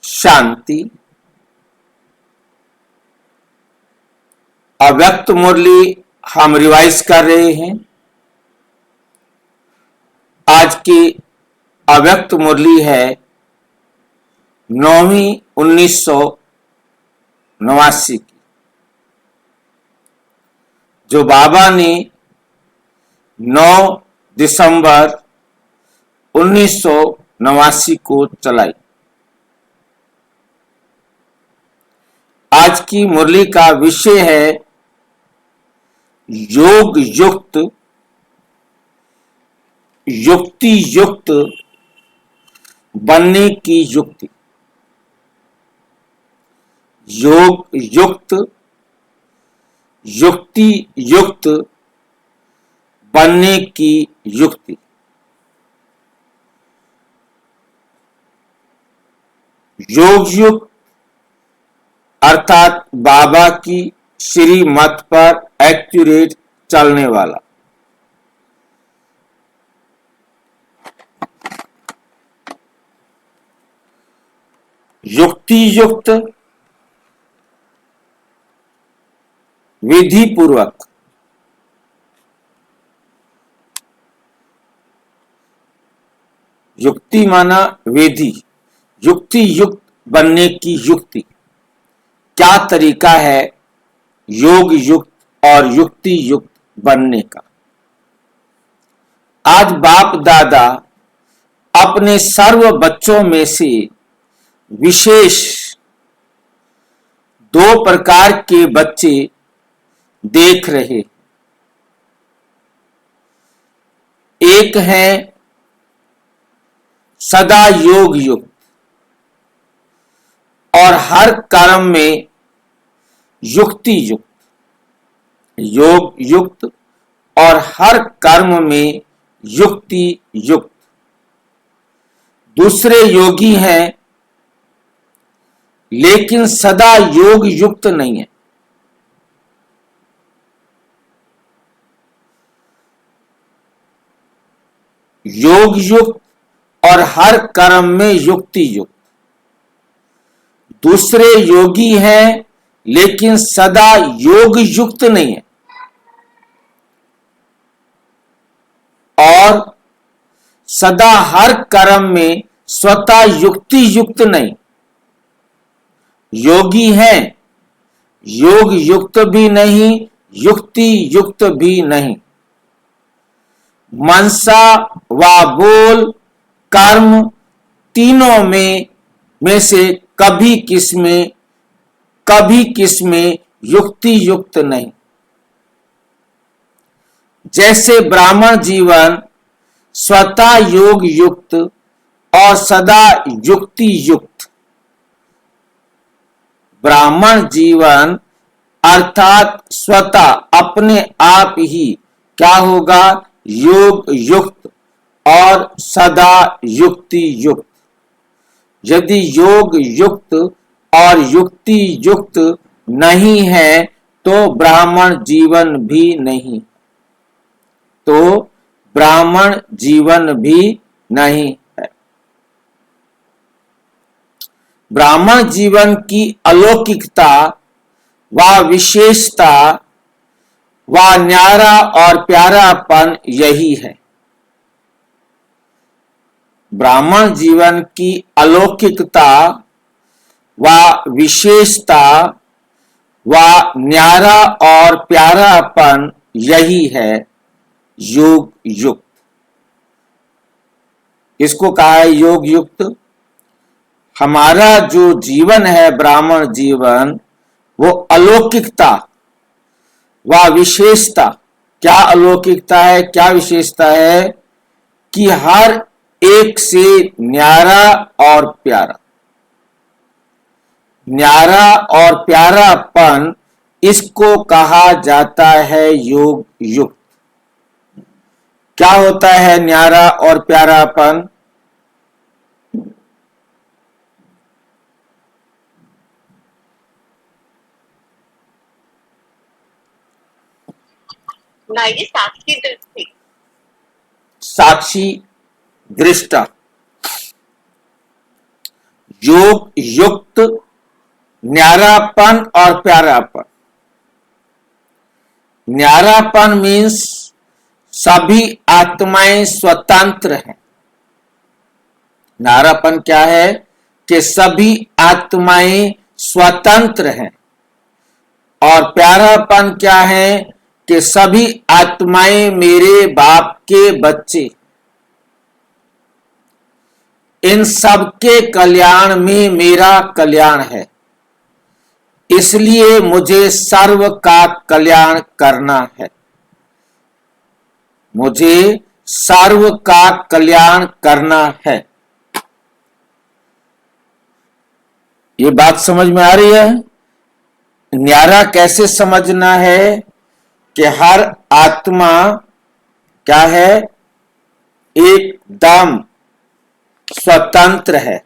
शांति। अव्यक्त मुरली हम रिवाइज कर रहे हैं। आज की अव्यक्त मुरली है 9/1989 की, जो बाबा ने 9 दिसंबर 1989 को चलाई। आज की मुरली का विषय है योग युक्त, युक्ति युक्त बनने की युक्ति। योग युक्त, युक्ति युक्त बनने की युक्ति। योग युक्त अर्थात बाबा की श्री मत पर एक्यूरेट चलने वाला। युक्ति युक्त विधि पूर्वक युक्ति माना विधि, युक्ति युक्त बनने की युक्ति। क्या तरीका है योग युक्त और युक्ति युक्त बनने का। आज बाप दादा अपने सर्व बच्चों में से विशेष 2 प्रकार के बच्चे देख रहे। एक है सदा योग युक्त और हर कर्म में युक्ति युक्त। योग युक्त और हर कर्म में युक्ति युक्त। दूसरे योगी हैं लेकिन सदा योग युक्त नहीं है। योग युक्त और हर कर्म में युक्ति युक्त। दूसरे योगी हैं लेकिन सदा योग युक्त नहीं है और सदा हर कर्म में स्वतः युक्ति युक्त नहीं। योगी हैं, योग युक्त भी नहीं, युक्ति युक्त भी नहीं। मनसा व बोल कर्म तीनों में से कभी किसमें युक्ति युक्त नहीं। जैसे ब्राह्मण जीवन स्वतः योग युक्त और सदा युक्ति युक्त। ब्राह्मण जीवन अर्थात स्वतः अपने आप ही क्या होगा, योग युक्त और सदा युक्ति युक्त। यदि योग युक्त और युक्ति युक्त नहीं है तो ब्राह्मण जीवन भी नहीं। तो ब्राह्मण जीवन भी नहीं है। ब्राह्मण जीवन की अलौकिकता व विशेषता व न्यारा और प्यारापन यही है। ब्राह्मण जीवन की अलौकिकता व विशेषता व न्यारा और प्यारापन यही है योग युक्त। इसको कहा है योग युक्त। हमारा जो जीवन है ब्राह्मण जीवन, वो अलौकिकता व विशेषता। क्या अलौकिकता है, क्या विशेषता है कि हर एक से न्यारा और प्यारा। न्यारा और प्यारापन, इसको कहा जाता है योग युक्त। क्या होता है न्यारा और प्यारापन? साक्षी दृष्टि। साक्षी दृष्टा। योग युक्त न्यारापन और प्यारापन। न्यारापन मीन्स सभी आत्माएं स्वतंत्र हैं। न्यारापन क्या है कि सभी आत्माएं स्वतंत्र हैं। और प्यारापन क्या है कि सभी आत्माएं मेरे बाप के बच्चे। इन सबके कल्याण में मेरा कल्याण है, इसलिए मुझे सर्व का कल्याण करना है। मुझे सर्व का कल्याण करना है। ये बात समझ में आ रही है? न्यारा कैसे समझना है कि हर आत्मा क्या है, एकदम स्वतंत्र है।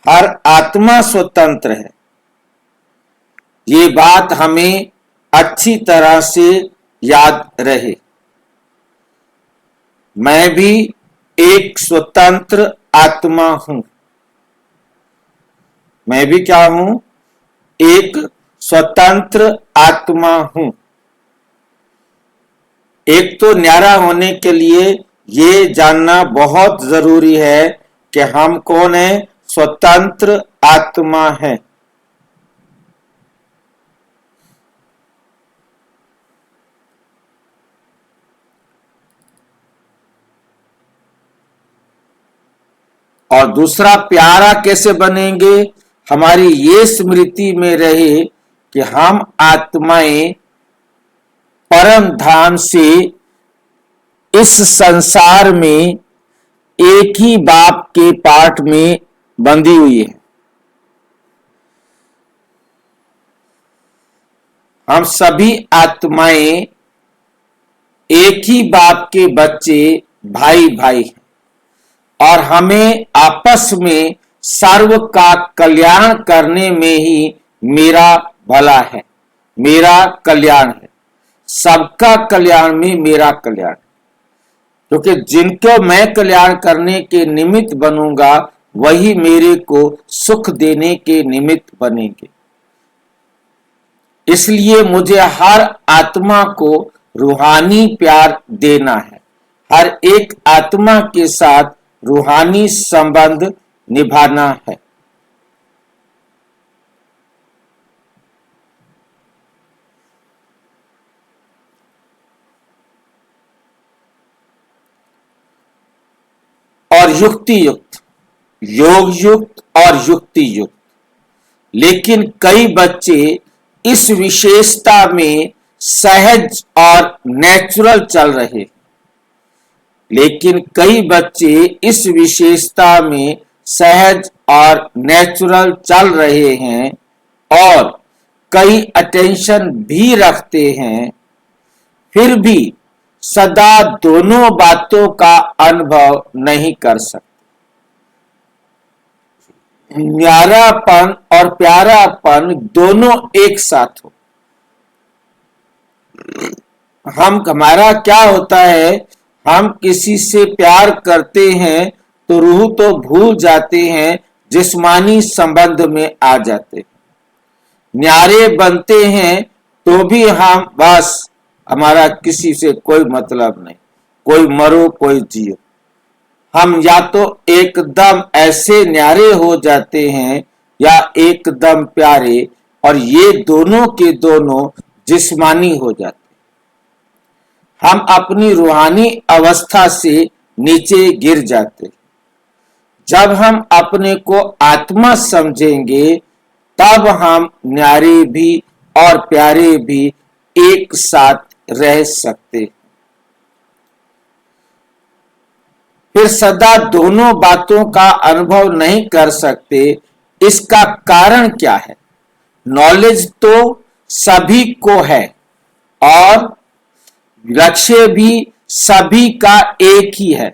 हर आत्मा स्वतंत्र है। ये बात हमें अच्छी तरह से याद रहे। मैं भी एक स्वतंत्र आत्मा हूं। मैं भी क्या हूं? एक स्वतंत्र आत्मा हूं। एक तो न्यारा होने के लिए ये जानना बहुत जरूरी है कि हम कौन है? स्वतंत्र आत्मा है। और दूसरा, प्यारा कैसे बनेंगे? हमारी ये स्मृति में रहे कि हम आत्माएं परम धाम से इस संसार में एक ही बाप के पाठ में बंधी हुई है। हम सभी आत्माएं एक ही बाप के बच्चे, भाई भाई हैं। और हमें आपस में सर्व का कल्याण करने में ही मेरा भला है, मेरा कल्याण है। सबका कल्याण में मेरा कल्याण, क्योंकि जिनको मैं कल्याण करने के निमित्त बनूंगा वही मेरे को सुख देने के निमित्त बनेंगे। इसलिए मुझे हर आत्मा को रूहानी प्यार देना है। हर एक आत्मा के साथ रूहानी संबंध निभाना है। और युक्ति युक्त, योग युक्त और युक्ति युक्त। लेकिन कई बच्चे इस विशेषता में सहज और नेचुरल चल रहे। लेकिन कई बच्चे इस विशेषता में सहज और नेचुरल चल रहे हैं और कई अटेंशन भी रखते हैं, फिर भी सदा दोनों बातों का अनुभव नहीं कर सकते। न्यारापन और प्यारापन दोनों एक साथ हो। हमारा क्या होता है, हम किसी से प्यार करते हैं तो रूह तो भूल जाते हैं, जिस्मानी संबंध में आ जाते हैं। न्यारे बनते हैं तो भी हम बस, हमारा किसी से कोई मतलब नहीं, कोई मरो कोई जियो। हम या तो एकदम ऐसे न्यारे हो जाते हैं या एकदम प्यारे, और ये दोनों के दोनों जिस्मानी हो जाते। हम अपनी रूहानी अवस्था से नीचे गिर जाते। जब हम अपने को आत्मा समझेंगे तब हम न्यारे भी और प्यारे भी एक साथ रह सकते। फिर सदा दोनों बातों का अनुभव नहीं कर सकते। इसका कारण क्या है? नॉलेज तो सभी को है और लक्ष्य भी सभी का एक ही है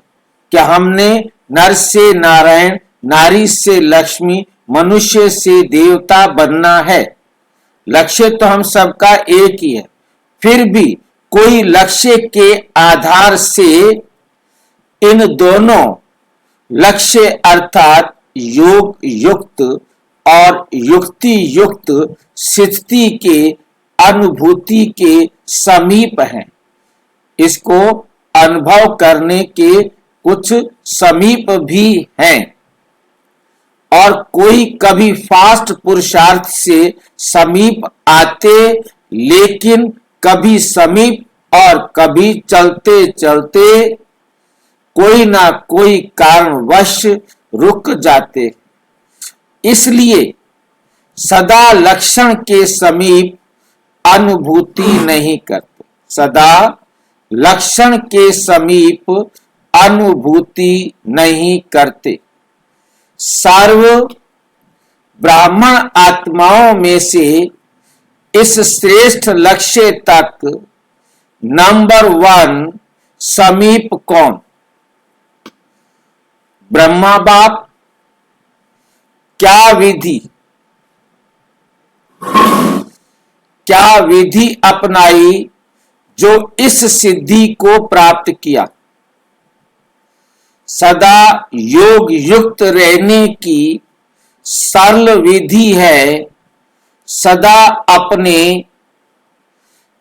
कि हमने नर से नारायण, नारी से लक्ष्मी, मनुष्य से देवता बनना है। लक्ष्य तो हम सबका एक ही है। फिर भी कोई लक्ष्य के आधार से इन दोनों लक्ष्य अर्थात योग युक्त और युक्ति युक्त स्थिति के अनुभूति के समीप हैं। इसको अनुभव करने के कुछ समीप भी हैं। और कोई कभी फास्ट पुरुषार्थ से समीप आते, लेकिन कभी समीप और कभी चलते चलते कोई ना कोई कारणवश रुक जाते। इसलिए सदा लक्षण के समीप अनुभूति नहीं करते। सदा लक्षण के समीप अनुभूति नहीं करते। सर्व ब्राह्मण आत्माओं में से इस श्रेष्ठ लक्ष्य तक नंबर 1 समीप कौन? ब्रह्मा बाप। क्या विधि अपनाई जो इस सिद्धि को प्राप्त किया? सदा योग युक्त रहने की सरल विधि है सदा अपने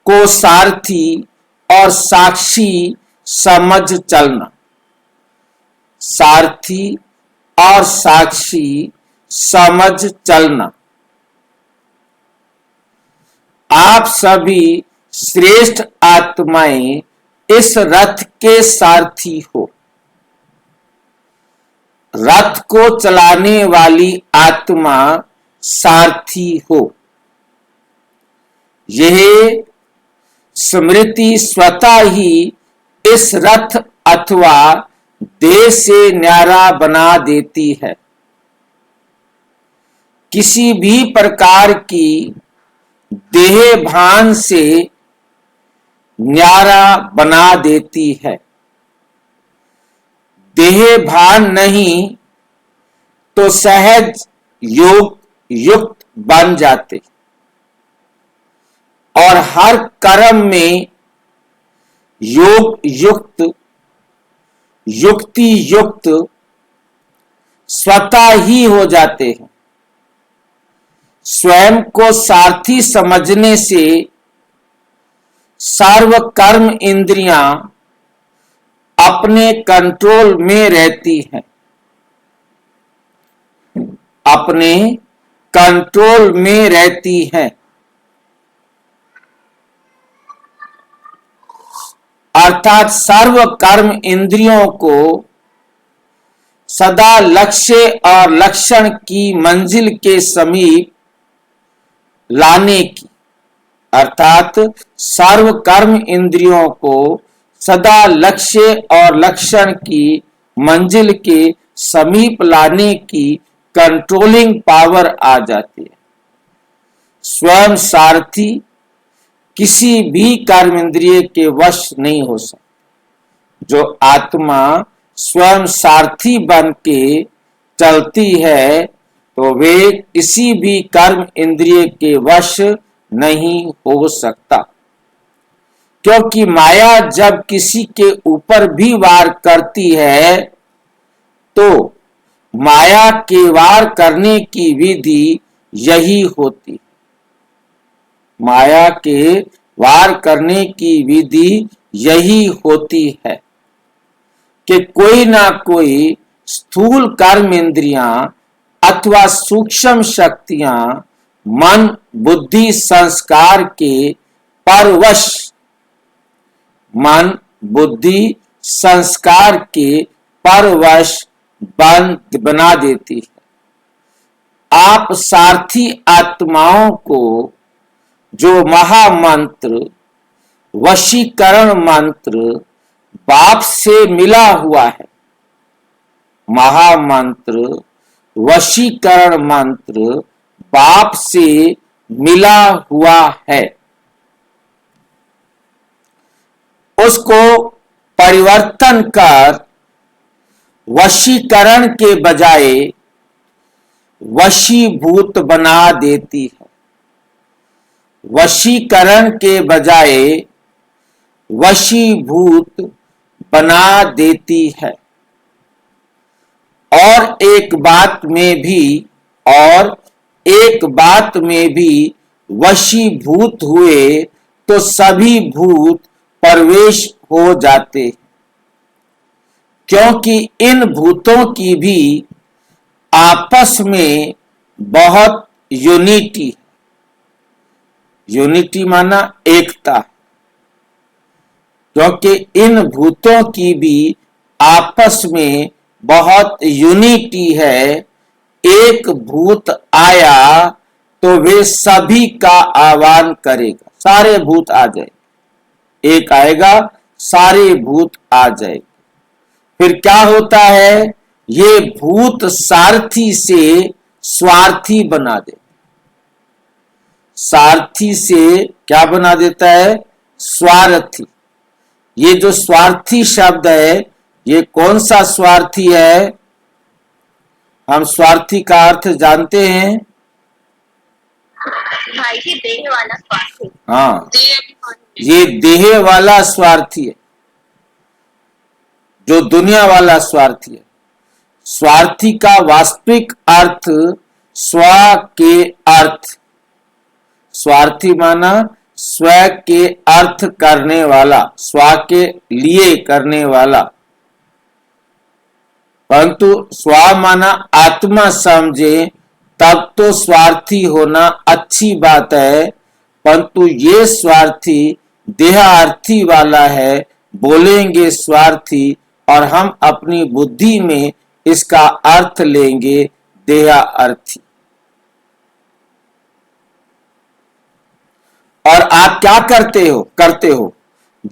को सारथी और साक्षी समझ चलना। सारथी और साक्षी समझ चलना। आप सभी श्रेष्ठ आत्माएं इस रथ के सारथी हो। रथ को चलाने वाली आत्मा सारथी हो। यह स्मृति स्वतः ही इस रथ अथवा देह से न्यारा बना देती है। किसी भी प्रकार की देह भान से न्यारा बना देती है। देह भान नहीं तो सहज योग युक्त बन जाते और हर कर्म में योग युक्त युक्ति युक्त स्वतः ही हो जाते हैं। स्वयं को सारथी समझने से सर्व कर्म इंद्रियां अपने कंट्रोल में रहती हैं। अपने कंट्रोल में रहती हैं। अर्थात सर्व कर्म इंद्रियों को सदा लक्ष्य और लक्षण की मंजिल के समीप लाने की, अर्थात सर्व कर्म इंद्रियों को सदा लक्ष्य और लक्षण की मंजिल के समीप लाने की कंट्रोलिंग पावर आ जाती है। स्वयं सारथी किसी भी कर्म इंद्रिय के वश नहीं हो सकता। जो आत्मा स्वयं सारथी बन के चलती है तो वे किसी भी कर्म इंद्रिय के वश नहीं हो सकता, क्योंकि माया जब किसी के ऊपर भी वार करती है तो माया के वार करने की विधि यही होती। माया के वार करने की विधि यही होती है कि कोई ना कोई स्थूल कर्म इंद्रियां अथवा सूक्ष्म शक्तियां मन बुद्धि संस्कार के परवश, मन बुद्धि संस्कार के परवश बना देती है। आप सारथी आत्माओं को जो महामंत्र वशीकरण मंत्र बाप से मिला हुआ है, महामंत्र वशीकरण मंत्र बाप से मिला हुआ है, उसको परिवर्तन कर वशीकरण के बजाय वशीभूत बना देती है। वशीकरण के बजाय वशीभूत बना देती है और एक बात में भी और एक बात में भी वशीभूत हुए तो सभी भूत प्रवेश हो जाते, क्योंकि इन भूतों की भी आपस में बहुत यूनिटी, यूनिटी माना एकता, क्योंकि इन भूतों की भी आपस में बहुत यूनिटी है। एक भूत आया तो वे सभी का आह्वान करेगा, सारे भूत आ जाए, एक आएगा सारे भूत आ जाए। फिर क्या होता है, ये भूत सारथी से स्वार्थी बना दे, सारथी से क्या बना देता है, स्वार्थी। ये जो स्वार्थी शब्द है, ये कौन सा स्वार्थी है? हम स्वार्थी का अर्थ जानते हैं। भाई जी देह वाला स्वार्थी। हाँ, देह अभिमानी। ये देह वाला स्वार्थी है, जो दुनिया वाला स्वार्थी है। स्वार्थी का वास्तविक अर्थ स्व के अर्थ, स्वार्थी माना स्व के अर्थ करने वाला, स्व के लिए करने वाला। परंतु स्व माना आत्मा समझे तब तो स्वार्थी होना अच्छी बात है, परंतु ये स्वार्थी देहार्थी वाला है, बोलेंगे स्वार्थी और हम अपनी बुद्धि में इसका अर्थ लेंगे देहार्थी। और आप क्या करते हो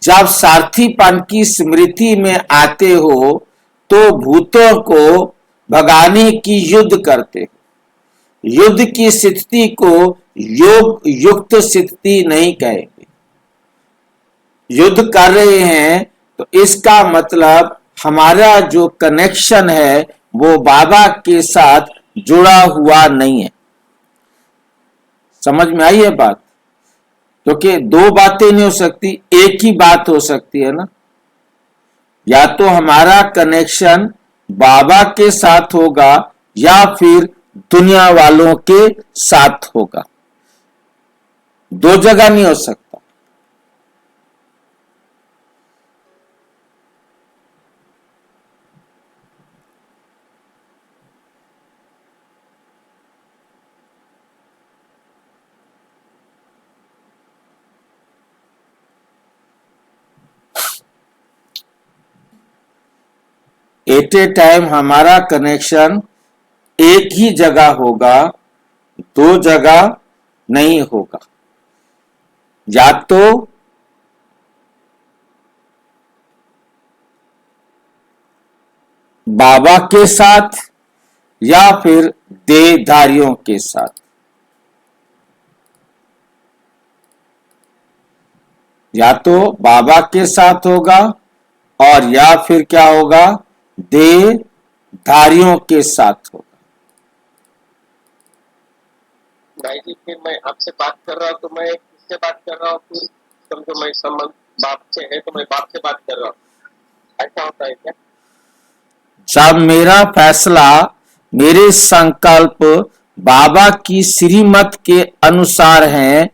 जब सारथीपन की स्मृति में आते हो तो भूतों को भगाने की युद्ध करते हो। युद्ध की स्थिति को योग युक्त स्थिति नहीं कहेंगे। युद्ध कर रहे हैं तो इसका मतलब हमारा जो कनेक्शन है वो बाबा के साथ जुड़ा हुआ नहीं है। समझ में आई है बात? क्योंकि दो बातें नहीं हो सकती, एक ही बात हो सकती है ना। या तो हमारा कनेक्शन बाबा के साथ होगा या फिर दुनिया वालों के साथ होगा, दो जगह नहीं हो सकता। एट ए टाइम हमारा कनेक्शन एक ही जगह होगा, दो जगह नहीं होगा। या तो बाबा के साथ या फिर देहधारियों के साथ। या तो बाबा के साथ होगा और या फिर क्या होगा, देहधारियों के साथ होगा। भाई जी फिर मैं आपसे बात कर रहा हूँ तो मैं किससे बात कर रहा हूँ, फिर समझो मैं संबंध बाप से है तो मैं बाप से बात कर रहा हूँ, ऐसा होता है क्या? जब मेरा फैसला, मेरे संकल्प बाबा की श्रीमत के अनुसार हैं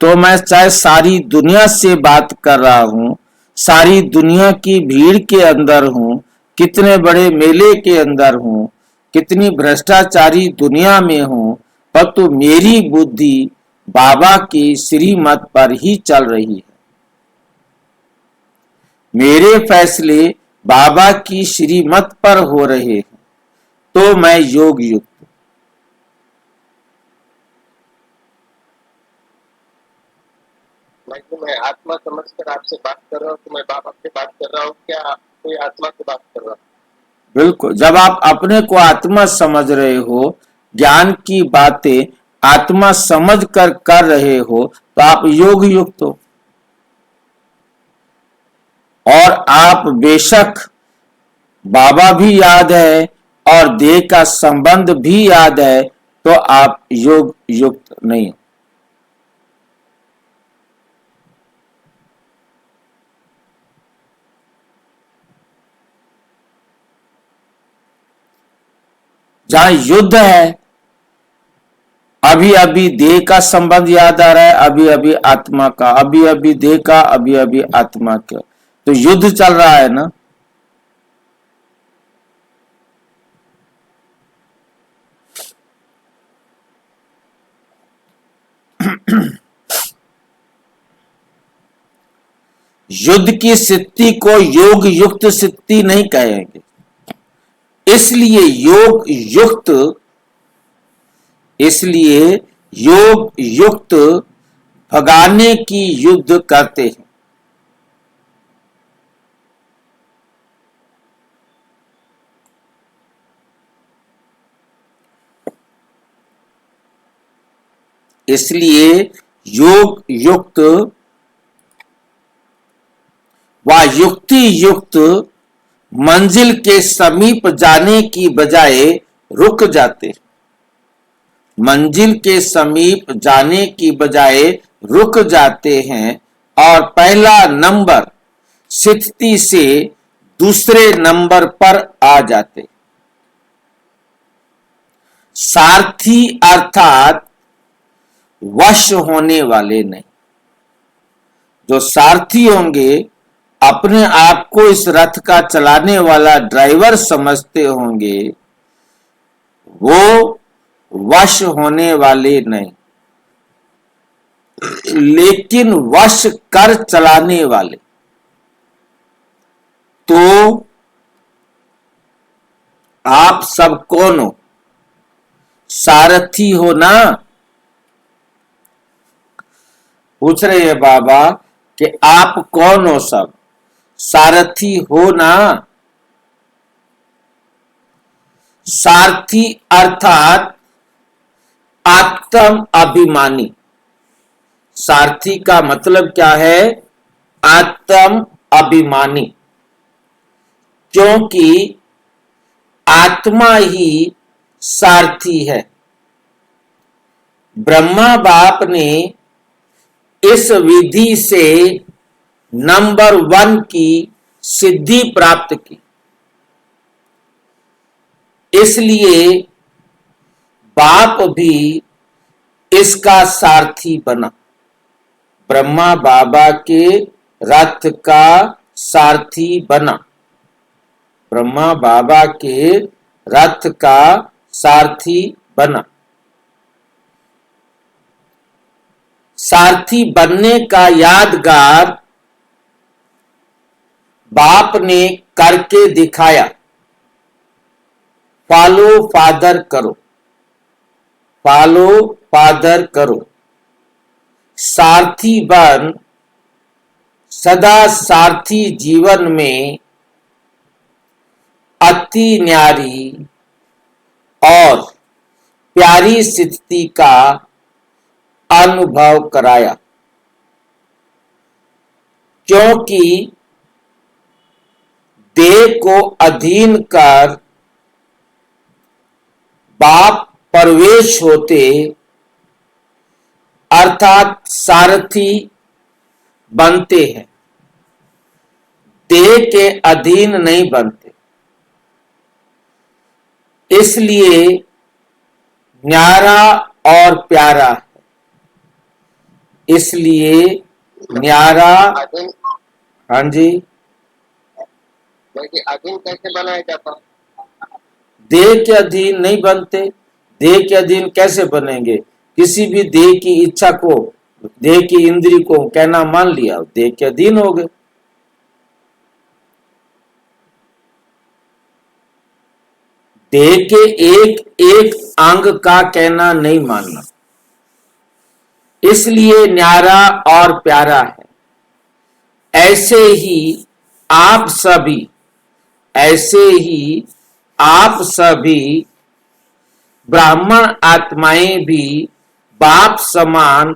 तो मैं चाहे सारी दुनिया से बात कर रहा हूं, सारी दुनिया की भीड़ के अंदर हूं, कितने बड़े मेले के अंदर हूं, कितनी भ्रष्टाचारी दुनिया में हूं, परंतु मेरी बुद्धि बाबा की श्रीमत पर ही चल रही है। मेरे फैसले बाबा की श्रीमत पर हो रहे हैं तो मैं योग युक्त। मैं आत्मा समझकर आपसे बात कर रहा हूँ तो मैं बाप से बात कर रहा हूँ, क्या कोई आत्मा से बात कर रहा हूँ? बिल्कुल, जब आप अपने को आत्मा समझ रहे हो, ज्ञान की बातें आत्मा समझ कर रहे हो तो आप योग युक्त हो। और आप बेशक बाबा भी याद है और देह का संबंध भी याद है तो आप योग युक्त नहीं हो। जहां युद्ध है, अभी अभी देह का संबंध याद आ रहा है, अभी अभी आत्मा का, अभी अभी देह का, अभी अभी आत्मा का, तो युद्ध चल रहा है ना। युद्ध की स्थिति को योग युक्त स्थिति नहीं कहेंगे, इसलिए योग युक्त भगाने की युद्ध करते हैं। इसलिए योग युक्त व युक्ति युक्त मंजिल के समीप जाने की बजाय रुक जाते, मंजिल के समीप जाने की बजाय रुक जाते हैं और पहला नंबर स्थिति से दूसरे नंबर पर आ जाते। सारथी अर्थात वश होने वाले नहीं। जो सारथी होंगे अपने आप को इस रथ का चलाने वाला ड्राइवर समझते होंगे, वो वश होने वाले नहीं, लेकिन वश कर चलाने वाले। तो आप सब कौन हो? सारथी हो ना। पूछ रहे हैं बाबा कि आप कौन हो? सब सारथी हो ना। सारथी अर्थात आत्म अभिमानी। सारथी का मतलब क्या है? आत्म अभिमानी। क्योंकि आत्मा ही सारथी है। ब्रह्मा बाप ने इस विधि से नंबर 1 की सिद्धि प्राप्त की, इसलिए बाप भी इसका सारथी बना। ब्रह्मा बाबा के रथ का सारथी बना। ब्रह्मा बाबा के रथ का सारथी बना। सारथी बनने का यादगार बाप ने करके दिखाया। फॉलो फादर करो, फॉलो फादर करो। सारथी बन सदा सारथी जीवन में अति न्यारी और प्यारी स्थिति का अनुभव कराया। क्योंकि देह को अधीन कर बाप प्रवेश होते, अर्थात सारथी बनते हैं, देह के अधीन नहीं बनते। इसलिए न्यारा और प्यारा है। इसलिए न्यारा। अधीन हाँ जी। अधीन कैसे बनाया जाता? देह के अधीन नहीं बनते। देह के अधीन कैसे बनेंगे? किसी भी देह की इच्छा को, देह की इंद्री को कहना मान लिया, देह के अधीन हो गए। देह के एक एक अंग का कहना नहीं मानना। इसलिए न्यारा और प्यारा है। ऐसे ही आप सभी ब्राह्मण आत्माएं भी बाप समान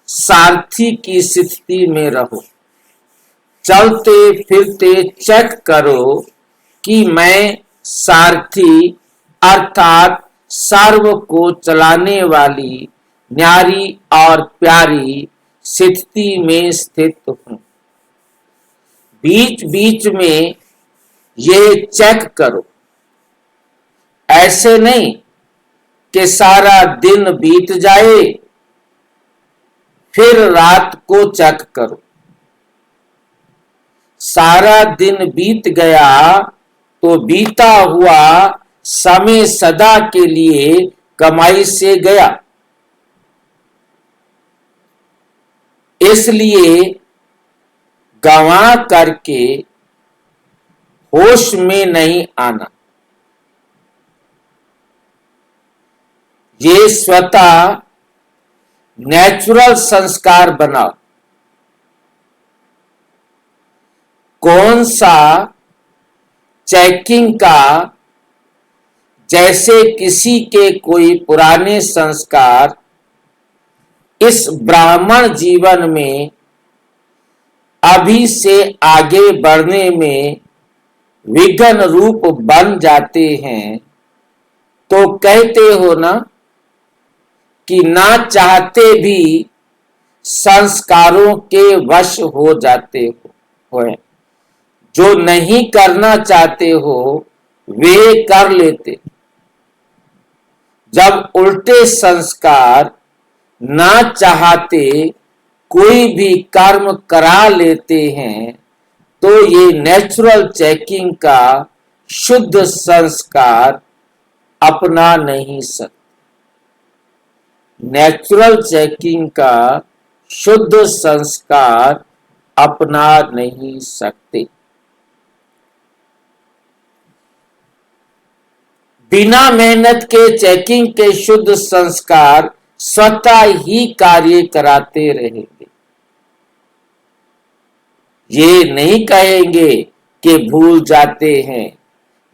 सारथी की स्थिति में रहो। चलते फिरते चेक करो कि मैं सारथी अर्थात सर्व को चलाने वाली न्यारी और प्यारी स्थिति में स्थित हूं। बीच बीच में ये चेक करो। ऐसे नहीं कि सारा दिन बीत जाए, फिर रात को चेक करो। सारा दिन बीत गया तो बीता हुआ समय सदा के लिए कमाई से गया। इसलिए गंवा करके होश में नहीं आना। ये स्वतः नेचुरल संस्कार बनाओ। कौन सा चेकिंग का, जैसे किसी के कोई पुराने संस्कार इस ब्राह्मण जीवन में अभी से आगे बढ़ने में विघ्न रूप बन जाते हैं, तो कहते हो ना कि ना चाहते भी संस्कारों के वश हो जाते हो। जो नहीं करना चाहते हो वे कर लेते। जब उल्टे संस्कार ना चाहते कोई भी कर्म करा लेते हैं, तो ये नेचुरल चेकिंग का शुद्ध संस्कार अपना नहीं सकते। नेचुरल चेकिंग का शुद्ध संस्कार अपना नहीं सकते। बिना मेहनत के चेकिंग के शुद्ध संस्कार स्वतः ही कार्य कराते रहेंगे। ये नहीं कहेंगे कि भूल जाते हैं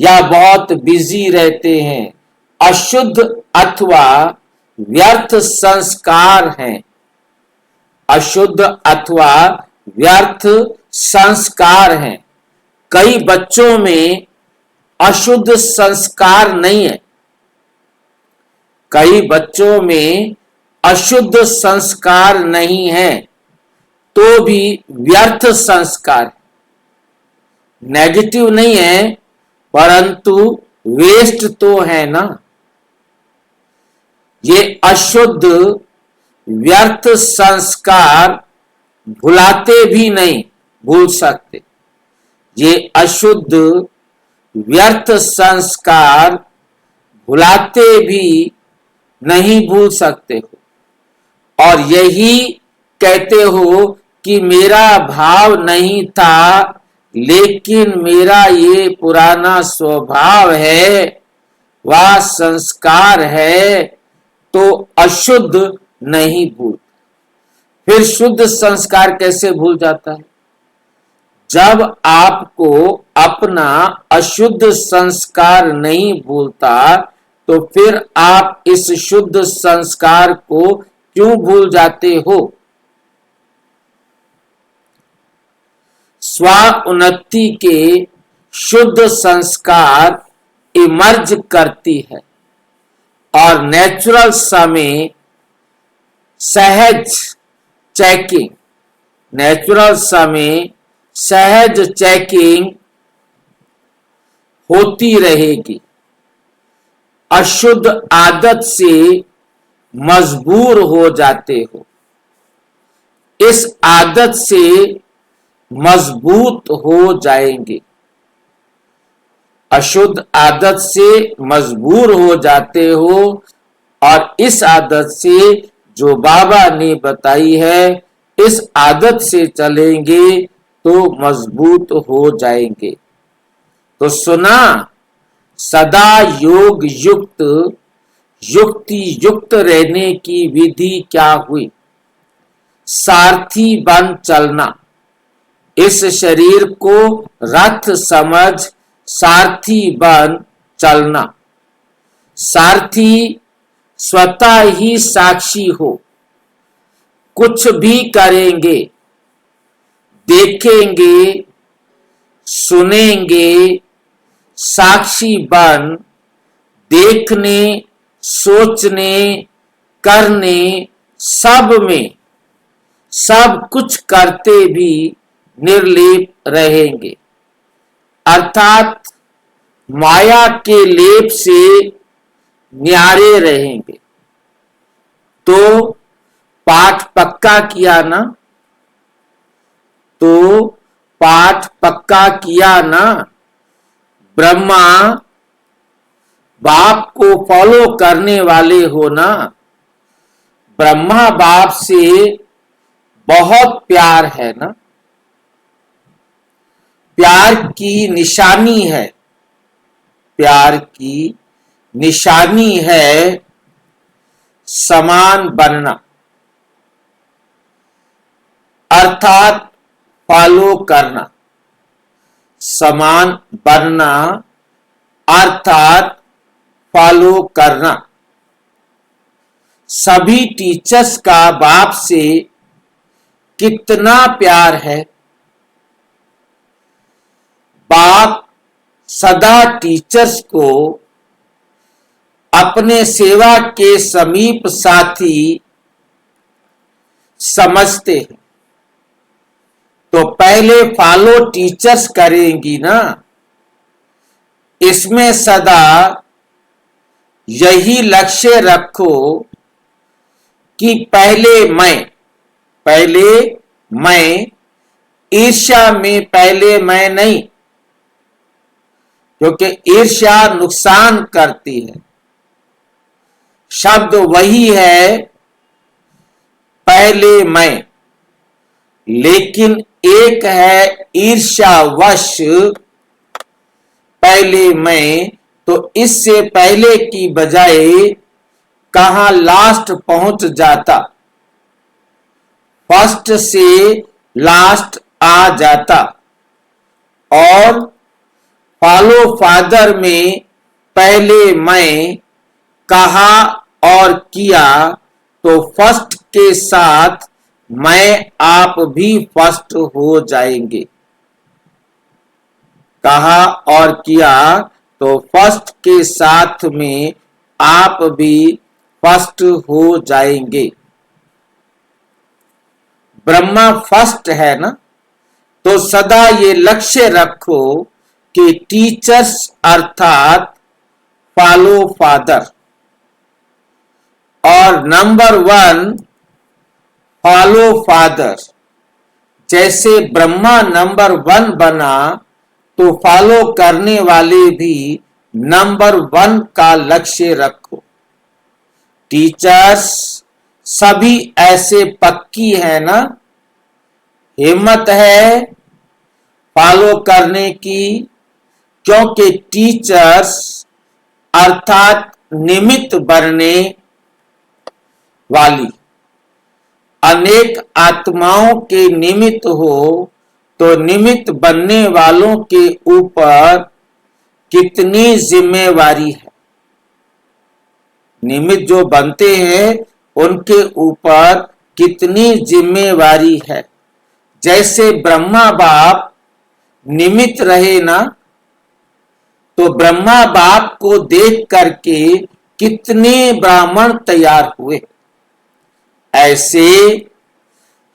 या बहुत बिजी रहते हैं। अशुद्ध अथवा व्यर्थ संस्कार हैं। अशुद्ध अथवा व्यर्थ संस्कार हैं। कई बच्चों में अशुद्ध संस्कार नहीं है। कई बच्चों में अशुद्ध संस्कार नहीं है, तो भी व्यर्थ संस्कार, नेगेटिव नहीं है, परंतु वेस्ट तो है ना। ये अशुद्ध व्यर्थ संस्कार भुलाते भी नहीं भूल सकते। ये अशुद्ध व्यर्थ संस्कार भुलाते भी नहीं भूल सकते हो। और यही कहते हो कि मेरा भाव नहीं था, लेकिन मेरा ये पुराना स्वभाव है, वह संस्कार है, तो अशुद्ध नहीं भूल। फिर शुद्ध संस्कार कैसे भूल जाता है? जब आपको अपना अशुद्ध संस्कार नहीं भूलता, तो फिर आप इस शुद्ध संस्कार को क्यों भूल जाते हो? स्व उन्नति के शुद्ध संस्कार इमर्ज करती है और नेचुरल समय सहज चेकिंग, नेचुरल समय सहज चेकिंग होती रहेगी। अशुद्ध आदत से मजबूर हो जाते हो। इस आदत से मजबूत हो जाएंगे। अशुद्ध आदत से मजबूर हो जाते हो और इस आदत से जो बाबा ने बताई है, इस आदत से चलेंगे तो मजबूत हो जाएंगे। तो सुना, सदा योग युक्त, युक्ति युक्त रहने की विधि क्या हुई? सारथी बन चलना। इस शरीर को रथ समझ सारथी बन चलना। सारथी स्वतः ही साक्षी हो। कुछ भी करेंगे, देखेंगे, सुनेंगे, साक्षी बन देखने, सोचने, करने, सब में सब कुछ करते भी निर्लेप रहेंगे। अर्थात माया के लेप से न्यारे रहेंगे। तो पाठ पक्का किया ना, तो पाठ पक्का किया ना। ब्रह्मा बाप को फॉलो करने वाले हो ना। ब्रह्मा बाप से बहुत प्यार है ना। प्यार की निशानी है, प्यार की निशानी है समान बनना, अर्थात फॉलो करना। समान बनना अर्थात फॉलो करना। सभी टीचर्स का बाप से कितना प्यार है। बाप सदा टीचर्स को अपने सेवा के समीप साथी समझते हैं। तो पहले फॉलो टीचर्स करेंगी ना। इसमें सदा यही लक्ष्य रखो कि पहले मैं, ईर्ष्या में पहले मैं नहीं, क्योंकि ईर्ष्या नुकसान करती है। शब्द वही है पहले मैं, लेकिन एक है ईर्ष्यावश पहले मैं। तो इससे पहले की बजाय कहां लास्ट पहुंच जाता, फर्स्ट से लास्ट आ जाता। और फॉलो फादर में पहले मैं कहा और किया, तो फर्स्ट के साथ मैं आप भी फर्स्ट हो जाएंगे। कहा और किया तो फर्स्ट के साथ में आप भी फर्स्ट हो जाएंगे। ब्रह्मा फर्स्ट है ना। तो सदा ये लक्ष्य रखो कि टीचर्स अर्थात फॉलो फादर, और नंबर 1 फॉलो फादर। जैसे ब्रह्मा नंबर 1 बना, तो फॉलो करने वाले भी नंबर 1 का लक्ष्य रखो। टीचर्स सभी ऐसे पक्की है ना, हिम्मत है फॉलो करने की, क्योंकि टीचर्स अर्थात निमित्त बनने वाली, अनेक आत्माओं के निमित्त हो, तो निमित्त बनने वालों के ऊपर कितनी जिम्मेवारी है। निमित्त जो बनते हैं उनके ऊपर कितनी जिम्मेवारी है। जैसे ब्रह्मा बाप निमित्त रहे ना, तो ब्रह्मा बाप को देख करके कितने ब्राह्मण तैयार हुए। ऐसे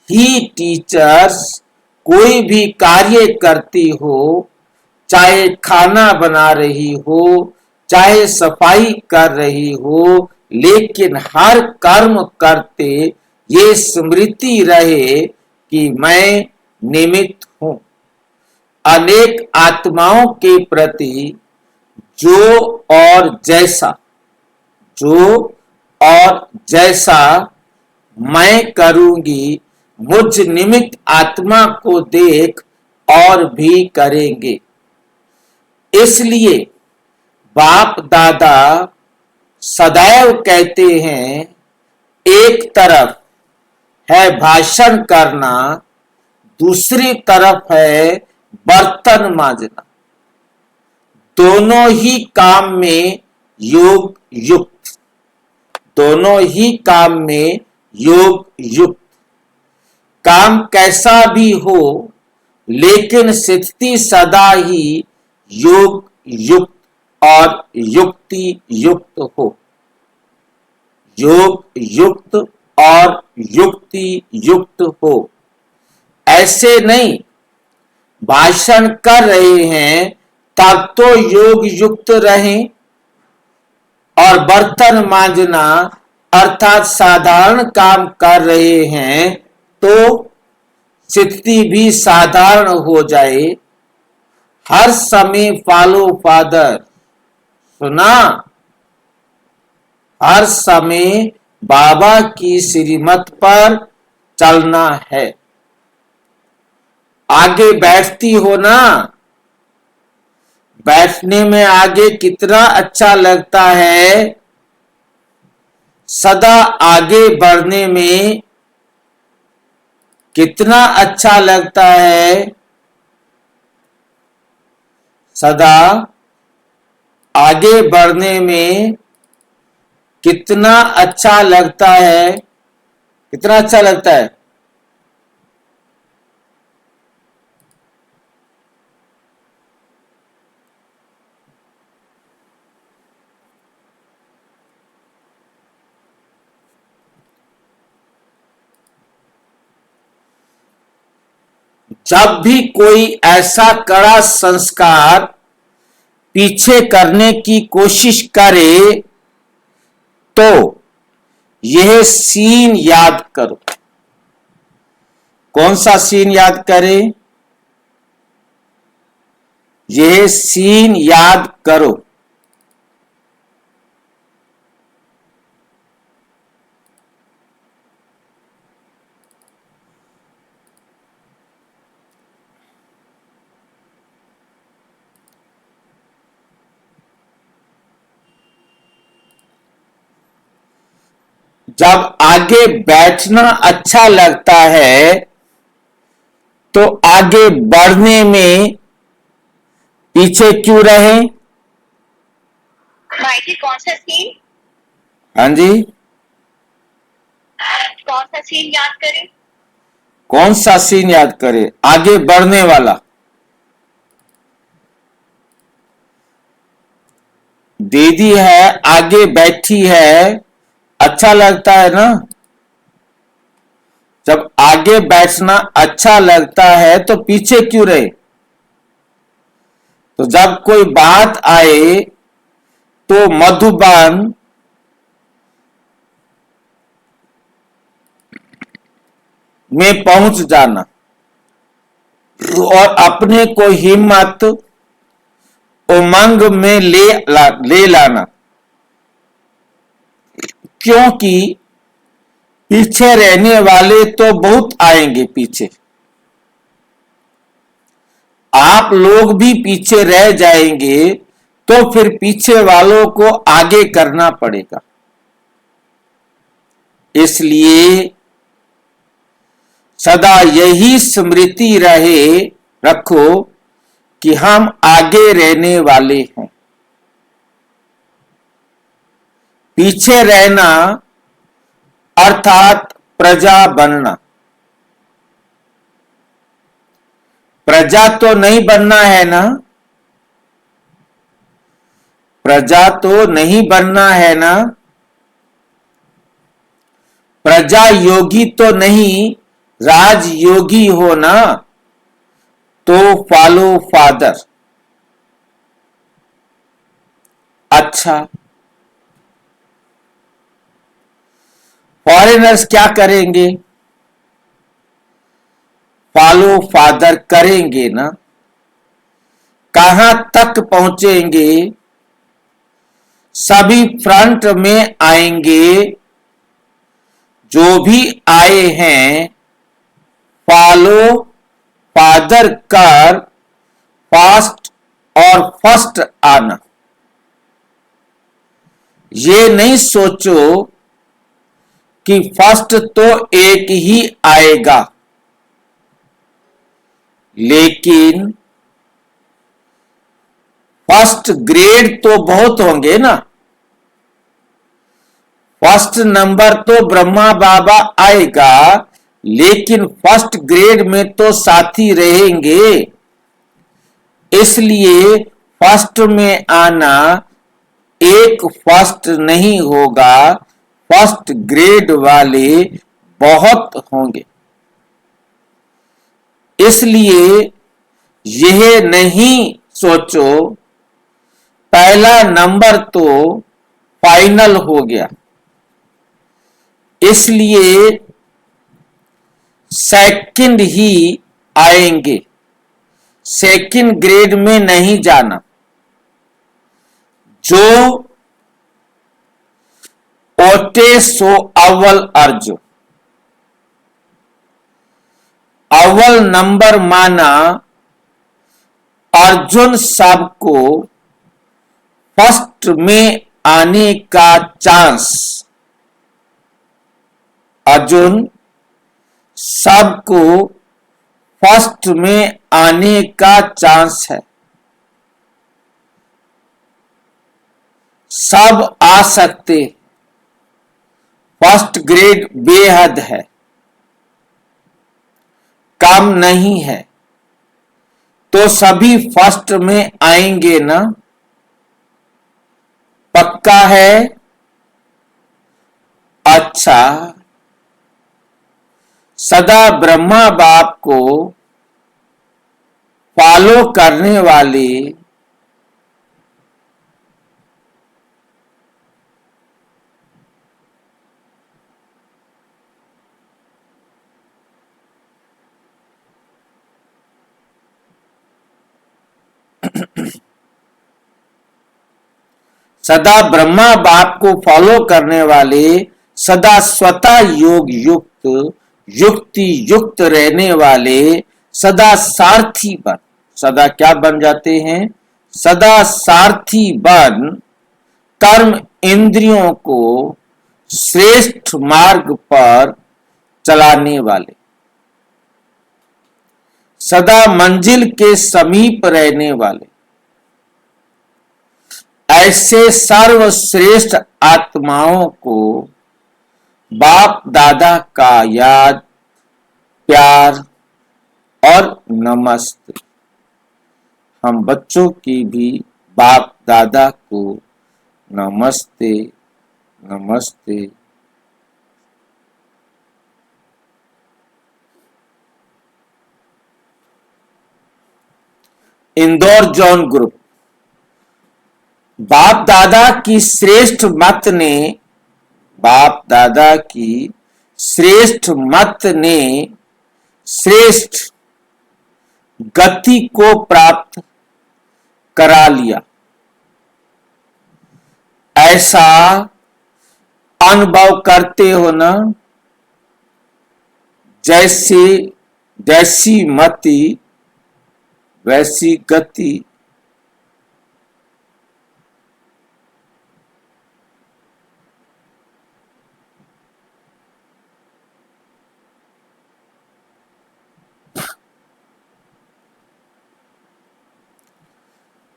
ही टीचर्स कोई भी कार्य करती हो, चाहे खाना बना रही हो, चाहे सफाई कर रही हो, लेकिन हर कर्म करते ये स्मृति रहे कि मैं निमित्त हूं। अनेक आत्माओं के प्रति जो और जैसा मैं करूंगी, मुझ निमित्त आत्मा को देख और भी करेंगे। इसलिए बाप दादा सदैव कहते हैं, एक तरफ है भाषण करना, दूसरी तरफ है बर्तन मांजना। दोनों ही काम में योग युक्त, दोनों ही काम में योग युक्त। काम कैसा भी हो, लेकिन स्थिति सदा ही योग युक्त और युक्ति युक्त हो। योग युक्त और युक्ति युक्त हो। ऐसे नहीं भाषण कर रहे हैं तब तो योग युक्त रहें, और बर्तन मांजना अर्थात साधारण काम कर रहे हैं तो स्थिति भी साधारण हो जाए। हर समय फॉलो फादर, सुना, हर समय बाबा की श्रीमत पर चलना है। आगे बैठती हो ना, बैठने में आगे कितना अच्छा लगता है, सदा आगे बढ़ने में कितना अच्छा लगता है, सदा आगे बढ़ने में कितना अच्छा लगता है, कितना अच्छा लगता है। जब भी कोई ऐसा कड़ा संस्कार पीछे करने की कोशिश करे तो यह सीन याद करो। कौन सा सीन याद करें? यह सीन याद करो। जब आगे बैठना अच्छा लगता है तो आगे बढ़ने में पीछे क्यों रहे? भाई जी कौन सा सीन? हाँ जी, कौन सा सीन याद करें? कौन सा सीन याद करें? आगे बढ़ने वाला। दीदी है, आगे बैठी है, अच्छा लगता है ना। जब आगे बैठना अच्छा लगता है तो पीछे क्यों रहे? तो जब कोई बात आए तो मधुबन में पहुंच जाना और अपने को हिम्मत उमंग में ले लाना, क्योंकि पीछे रहने वाले तो बहुत आएंगे पीछे। आप लोग भी पीछे रह जाएंगे तो फिर पीछे वालों को आगे करना पड़ेगा। इसलिए सदा यही स्मृति रखो कि हम आगे रहने वाले हैं। पीछे रहना अर्थात प्रजा बनना। प्रजा तो नहीं बनना है ना, प्रजा तो नहीं बनना है ना। प्रजा योगी तो नहीं, राजयोगी हो ना, तो फॉलो फादर। अच्छा, फॉरेनर्स क्या करेंगे? फॉलो फादर करेंगे ना। कहां तक पहुंचेंगे? सभी फ्रंट में आएंगे। जो भी आए हैं फॉलो फादर कर फास्ट और फर्स्ट आना। ये नहीं सोचो कि फर्स्ट तो एक ही आएगा, लेकिन फर्स्ट ग्रेड तो बहुत होंगे ना। फर्स्ट नंबर तो ब्रह्मा बाबा आएगा, लेकिन फर्स्ट ग्रेड में तो साथी रहेंगे। इसलिए फर्स्ट में आना एक फर्स्ट नहीं होगा, फर्स्ट ग्रेड वाले बहुत होंगे। इसलिए यह नहीं सोचो पहला नंबर तो फाइनल हो गया, इसलिए सेकंड ही आएंगे, सेकंड ग्रेड में नहीं जाना। जो ओटे सो अव्वल अर्जुन, अव्वल नंबर माना अर्जुन सबको फर्स्ट में आने का चांस, अर्जुन सबको फर्स्ट में आने का चांस है। सब आ सकते, फर्स्ट ग्रेड बेहद है, कम नहीं है, तो सभी फर्स्ट में आएंगे ना, पक्का है। अच्छा, सदा ब्रह्मा बाप को फॉलो करने वाले सदा ब्रह्मा बाप को फॉलो करने वाले, सदा स्वतः योग युक्त युक्ति युक्त रहने वाले, सदा सारथी बन, सदा क्या बन जाते हैं, सदा सारथी बन कर्म इंद्रियों को श्रेष्ठ मार्ग पर चलाने वाले, सदा मंजिल के समीप रहने वाले, ऐसे सर्वश्रेष्ठ आत्माओं को बाप दादा का याद, प्यार और नमस्ते। हम बच्चों की भी बाप दादा को नमस्ते नमस्ते। इंदौर जॉन ग्रुप, बाप दादा की श्रेष्ठ मत ने, बाप दादा की श्रेष्ठ मत ने श्रेष्ठ गति को प्राप्त करा लिया। ऐसा अनुभव करते हो ना, जैसी मति वैसी गति।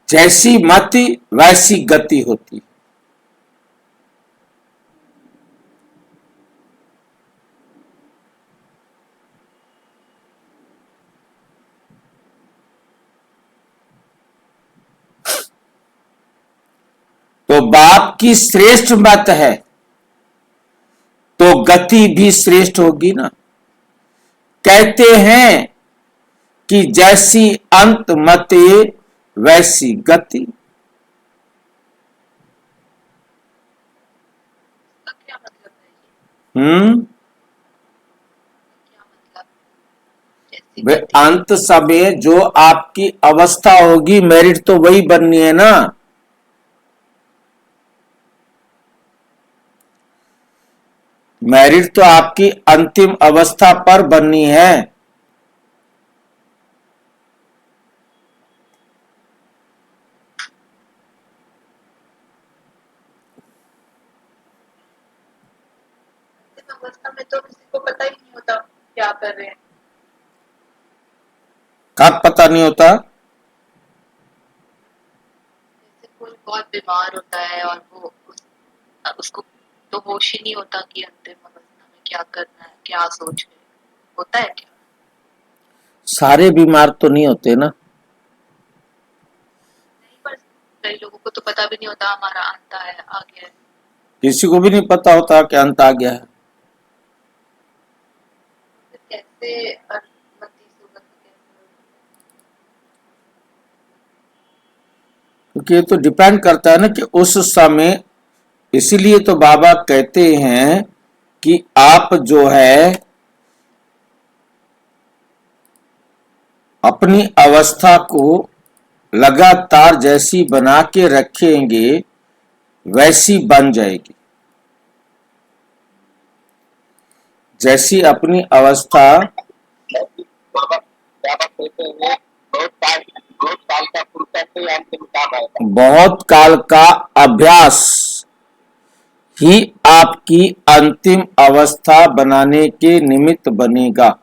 जैसी मति वैसी गति होती। तो बाप की श्रेष्ठ मत है तो गति भी श्रेष्ठ होगी ना। कहते हैं कि जैसी अंत मते वैसी गति। क्या मतलब है ये? क्या मतलब? जैसी वे गति। अंत समय जो आपकी अवस्था होगी, मेरिट तो वही बननी है ना। मेरिट तो आपकी अंतिम अवस्था पर बननी है। अंतिम अवस्था में तो किसी को पता ही नहीं होता क्या कर रहे हैं। कब पता नहीं होता? जैसे कोई बहुत बीमार होता है और वो उसको तो होश ही नहीं होता कि अंतिम अवस्था में क्या करना है, क्या सोच रहे हैं। होता है क्या? सारे बीमार तो नहीं होते ना। नहीं, पर कई लोगों को तो पता भी नहीं होता हमारा अंत है, आ गया है। किसी को भी नहीं पता होता कि अंत आ गया है। फिर कैसे मति सुगत कैसे? क्योंकि ये तो डिपेंड करता है ना कि उस समय इसीलिए तो बाबा कहते हैं कि आप जो है अपनी अवस्था को लगातार जैसी बना के रखेंगे वैसी बन जाएगी। जैसी अपनी अवस्था बाबा कहते हैं बहुत साल का पुरुषार्थ ही अंतिम काम है। बहुत काल का अभ्यास ही आपकी अंतिम अवस्था बनाने के निमित्त बनेगा।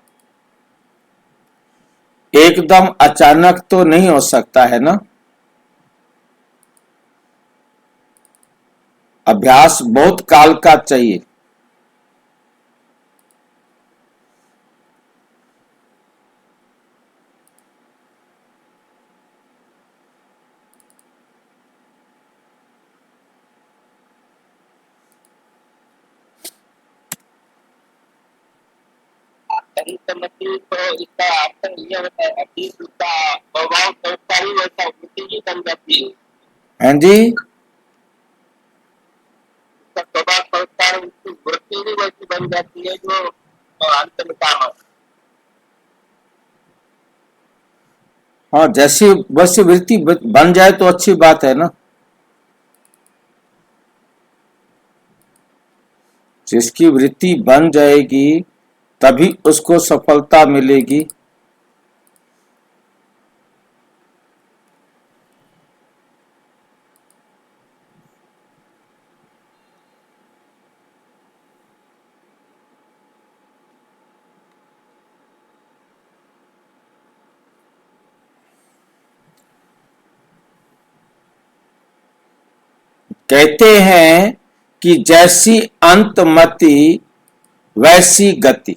एकदम अचानक तो नहीं हो सकता है ना। अभ्यास बहुत काल का चाहिए। अंतमति तो इसका अर्थ ये होता है कि उसका स्वभाव संस्कार ही वैसा वृत्ति ही बन जाती है। हैं जी, उसका स्वभाव संस्कार उसकी वृत्ति ही वैसी बन जाती है जो अंत में काम है। हाँ, जैसी वैसी वृत्ति बन जाए तो अच्छी बात है ना। जिसकी वृत्ति बन जाएगी तभी उसको सफलता मिलेगी। कहते हैं कि जैसी अंतमति वैसी गति।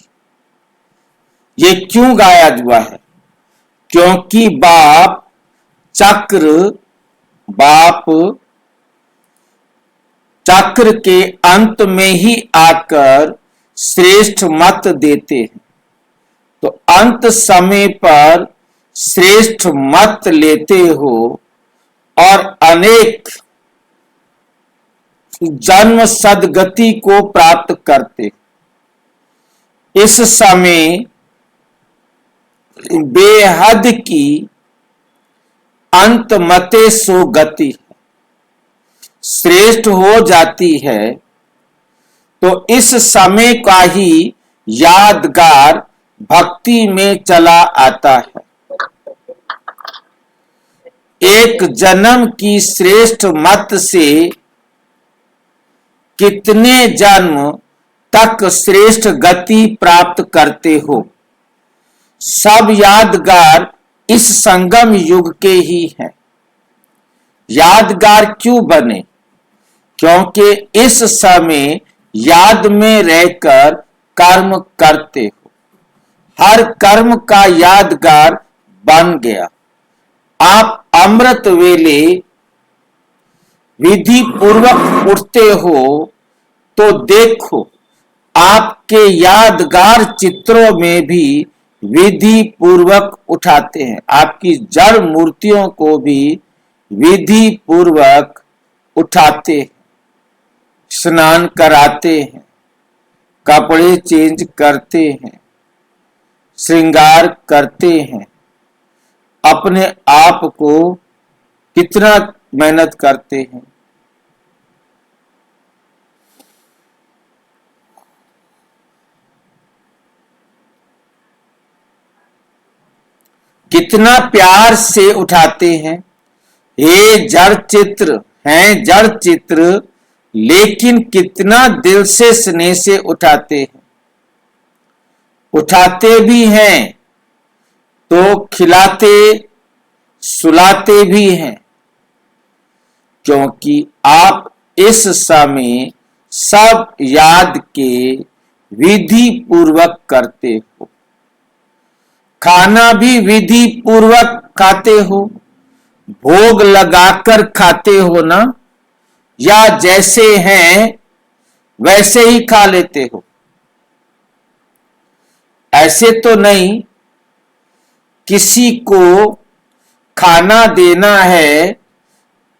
ये क्यों गाया हुआ है? क्योंकि बाप चक्र के अंत में ही आकर श्रेष्ठ मत देते हैं। तो अंत समय पर श्रेष्ठ मत लेते हो और अनेक जन्म सदगति को प्राप्त करते। इस समय बेहद की अंतमते सो गति श्रेष्ठ हो जाती है। तो इस समय का ही यादगार भक्ति में चला आता है। एक जन्म की श्रेष्ठ मत से कितने जन्म तक श्रेष्ठ गति प्राप्त करते हो। सब यादगार इस संगम युग के ही हैं। यादगार क्यों बने? क्योंकि इस समय याद में रहकर कर्म करते हो। हर कर्म का यादगार बन गया। आप अमृत वेले विधि पूर्वक उठते हो तो देखो आपके यादगार चित्रों में भी विधि पूर्वक उठाते हैं। आपकी जड़ मूर्तियों को भी विधि पूर्वक उठाते हैं, स्नान कराते हैं, कपड़े चेंज करते हैं, श्रृंगार करते हैं। अपने आप को कितना मेहनत करते हैं। कितना प्यार से उठाते हैं। हे जड़ चित्र हैं, जड़ चित्र, लेकिन कितना दिल से स्नेह से उठाते हैं। उठाते भी हैं तो खिलाते सुलाते भी हैं। क्योंकि आप इस समय सब याद के विधि पूर्वक करते हो। खाना भी विधि पूर्वक खाते हो, भोग लगाकर खाते हो ना, या जैसे हैं वैसे ही खा लेते हो। ऐसे तो नहीं किसी को खाना देना है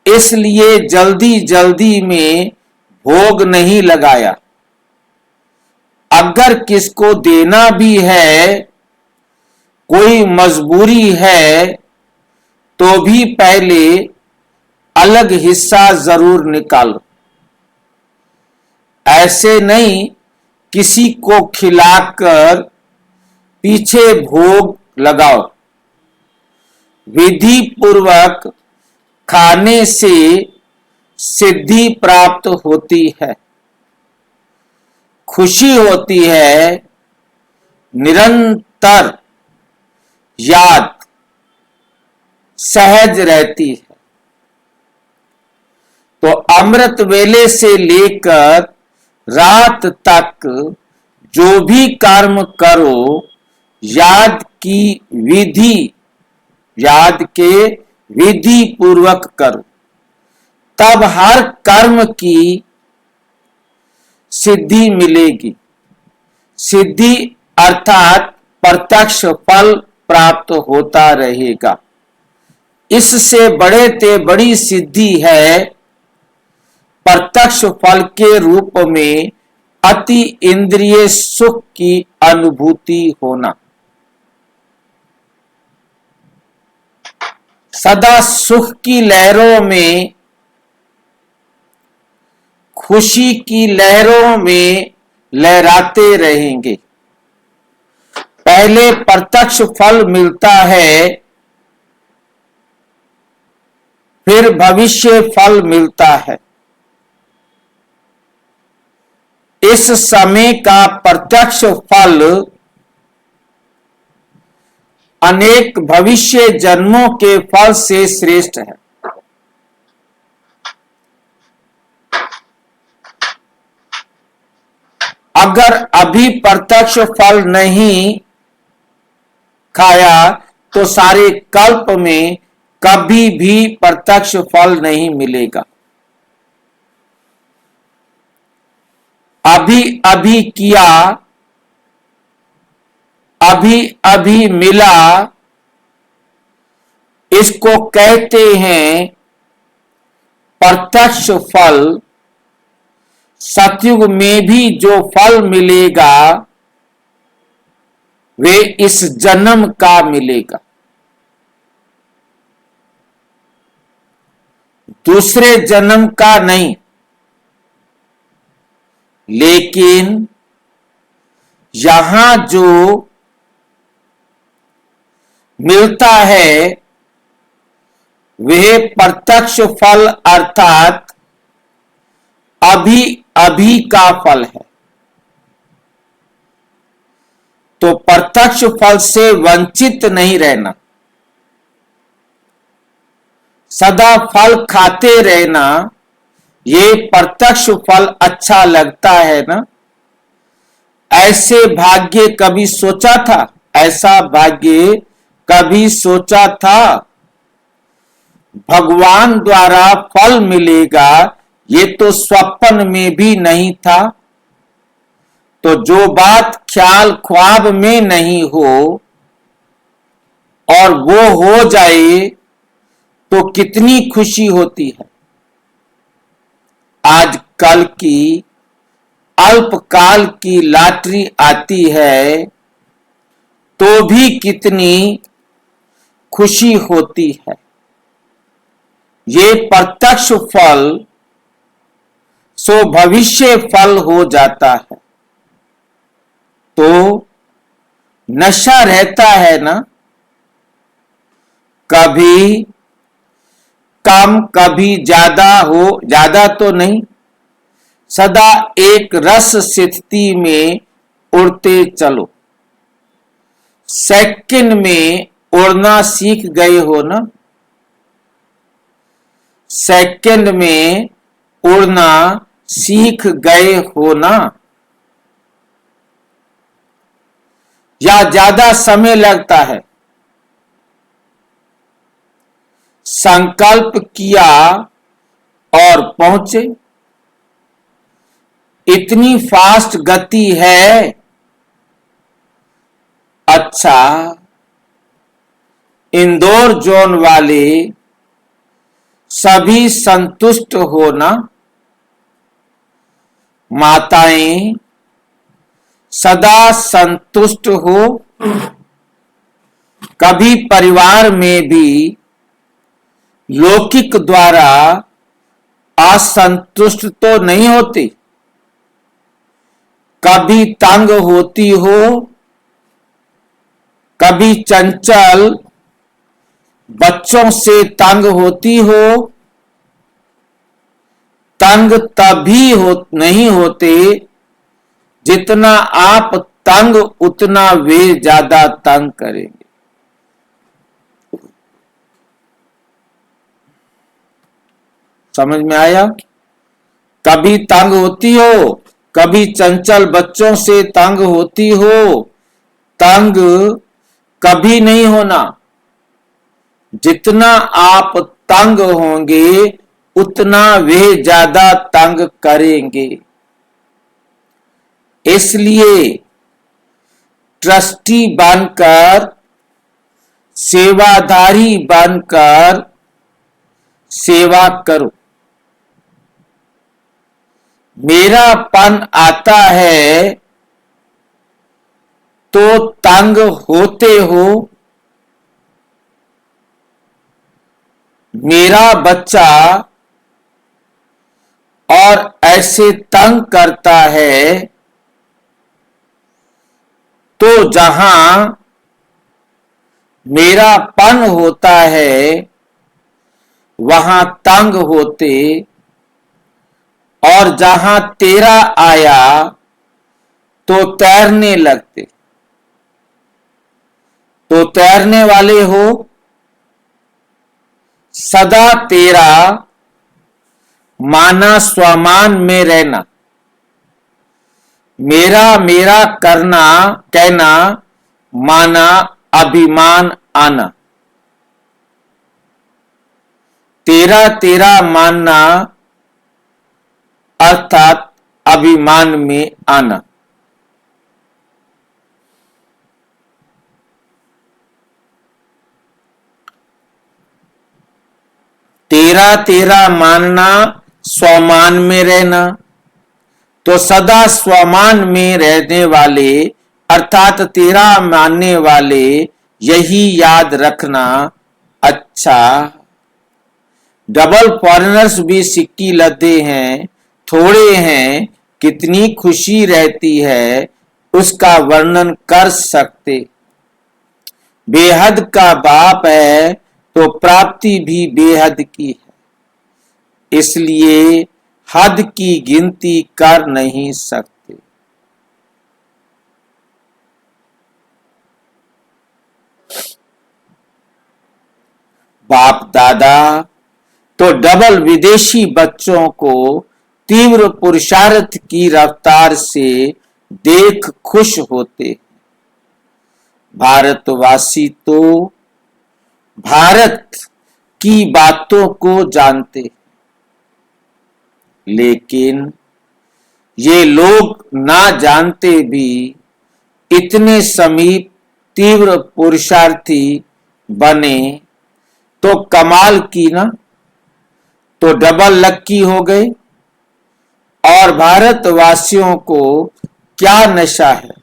इसलिए जल्दी जल्दी में भोग नहीं लगाया। अगर किसको देना भी है, कोई मजबूरी है, तो भी पहले अलग हिस्सा जरूर निकालो। ऐसे नहीं किसी को खिलाकर पीछे भोग लगाओ। विधि पूर्वक खाने से सिद्धि प्राप्त होती है, खुशी होती है, निरंतर याद सहज रहती है। तो अमृत वेले से लेकर रात तक जो भी कर्म करो, याद के विधि पूर्वक करो, तब हर कर्म की सिद्धि मिलेगी। सिद्धि अर्थात प्रत्यक्ष फल प्राप्त होता रहेगा। इससे बड़े ते बड़ी सिद्धि है प्रत्यक्ष फल के रूप में अति इंद्रिय सुख की अनुभूति होना। सदा सुख की लहरों में, खुशी की लहरों में लहराते रहेंगे। पहले प्रत्यक्ष फल मिलता है, फिर भविष्य फल मिलता है। इस समय का प्रत्यक्ष फल अनेक भविष्य जन्मों के फल से श्रेष्ठ है। अगर अभी प्रत्यक्ष फल नहीं खाया तो सारे कल्प में कभी भी प्रत्यक्ष फल नहीं मिलेगा। अभी अभी किया, अभी अभी मिला, इसको कहते हैं प्रत्यक्ष फल। सतयुग में भी जो फल मिलेगा वे इस जन्म का मिलेगा, दूसरे जन्म का नहीं। लेकिन यहां जो मिलता है वह प्रत्यक्ष फल अर्थात अभी अभी का फल है। तो प्रत्यक्ष फल से वंचित नहीं रहना, सदा फल खाते रहना। ये प्रत्यक्ष फल अच्छा लगता है ना? ऐसे भाग्य कभी सोचा था? ऐसा भाग्य कभी सोचा था? भगवान द्वारा फल मिलेगा ये तो स्वप्न में भी नहीं था। तो जो बात ख्याल ख्वाब में नहीं हो और वो हो जाए तो कितनी खुशी होती है। आज कल की अल्पकाल की लॉटरी आती है तो भी कितनी खुशी होती है। ये प्रत्यक्ष फल सो भविष्य फल हो जाता है। तो नशा रहता है ना, कभी कम कभी ज्यादा हो, ज्यादा तो नहीं, सदा एक रस स्थिति में उड़ते चलो। सेकंड में उड़ना सीख गए हो ना, सेकंड में उड़ना सीख गए हो ना, या ज्यादा समय लगता है? संकल्प किया और पहुंचे। इतनी फास्ट गति है। अच्छा, इंदौर जोन वाले सभी संतुष्ट हो ना? माताएं सदा संतुष्ट हो, कभी परिवार में भी लौकिक द्वारा असंतुष्ट तो नहीं होती, कभी तंग होती हो, कभी चंचल बच्चों से तंग होती हो। तंग तभी नहीं होते जितना आप तंग उतना वे ज्यादा तंग करेंगे। समझ में आया? कभी तंग होती हो, कभी चंचल बच्चों से तंग होती हो। तंग कभी नहीं होना, जितना आप तंग होंगे उतना वे ज्यादा तंग करेंगे। इसलिए ट्रस्टी बनकर, सेवादारी बनकर सेवा करो। मेरापन आता है तो तंग होते हो। मेरा बच्चा और ऐसे तंग करता है तो जहां मेरापन होता है वहां तंग होते, और जहां तेरा आया तो तैरने लगते। तो तैरने वाले हो, सदा तेरा माना स्वमान में रहना, मेरा मेरा करना कहना माना अभिमान आना। तेरा तेरा मानना अर्थात अभिमान में आना। तेरा तेरा मानना, स्वमान में रहना। तो सदा स्वमान में रहने वाले अर्थात तेरा मानने वाले यही याद रखना। अच्छा, डबल फॉरेनर्स भी सिक्की लदे हैं, थोड़े हैं, कितनी खुशी रहती है उसका वर्णन कर सकते। बेहद का बाप है तो प्राप्ति भी बेहद की है, इसलिए हद की गिनती कर नहीं सकते। बाप दादा तो डबल विदेशी बच्चों को तीव्र पुरुषार्थ की रफ्तार से देख खुश होते। भारतवासी तो भारत की बातों को जानते, लेकिन ये लोग ना जानते भी इतने समीप तीव्र पुरुषार्थी बने तो कमाल की ना। तो डबल लक्की हो गए। और भारतवासियों को क्या नशा है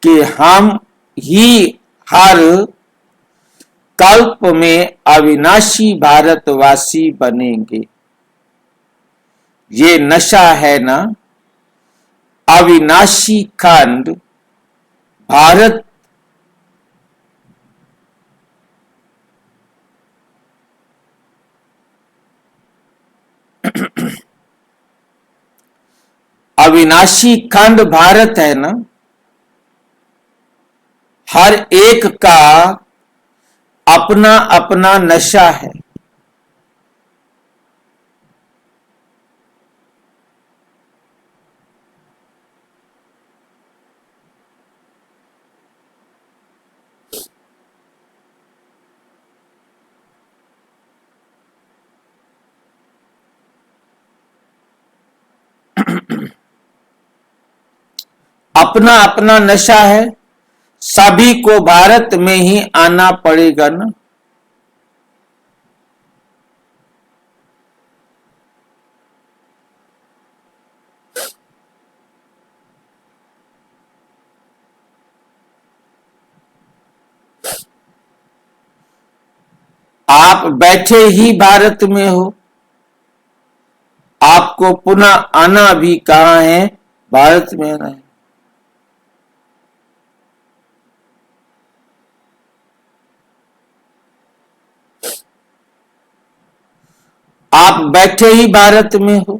कि हम ही हर कल्प में अविनाशी भारतवासी बनेंगे। ये नशा है ना। अविनाशी खंड भारत अविनाशी खंड भारत है ना। हर एक का अपना अपना नशा है। अपना अपना नशा है। सभी को भारत में ही आना पड़ेगा ना। आप बैठे ही भारत में हो, आपको पुनः आना भी कहाँ है? भारत में आना है। आप बैठे ही भारत में हो,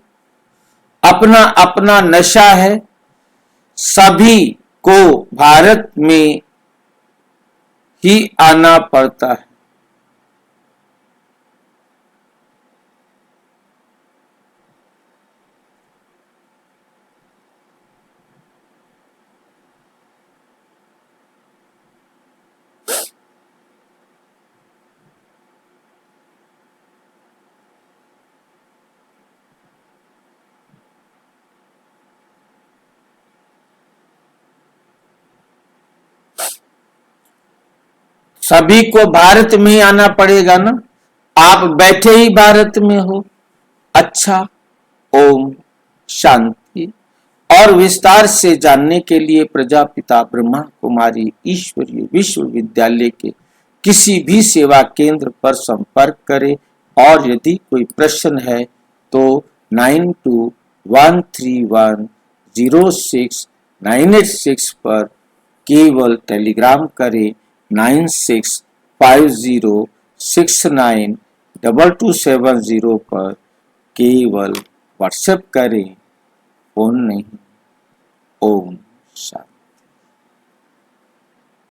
अपना अपना नशा है, सभी को भारत में ही आना पड़ता है। सभी को भारत में ही आना पड़ेगा ना। आप बैठे ही भारत में हो। अच्छा, ओम शांति। और विस्तार से जानने के लिए प्रजापिता ब्रह्मा कुमारी ईश्वरीय विश्वविद्यालय के किसी भी सेवा केंद्र पर संपर्क करें। और यदि कोई प्रश्न है तो 9213106986 पर केवल टेलीग्राम करें। 9650692270 पर केवल व्हाट्सएप करें, फोन नहीं। ओम शांति।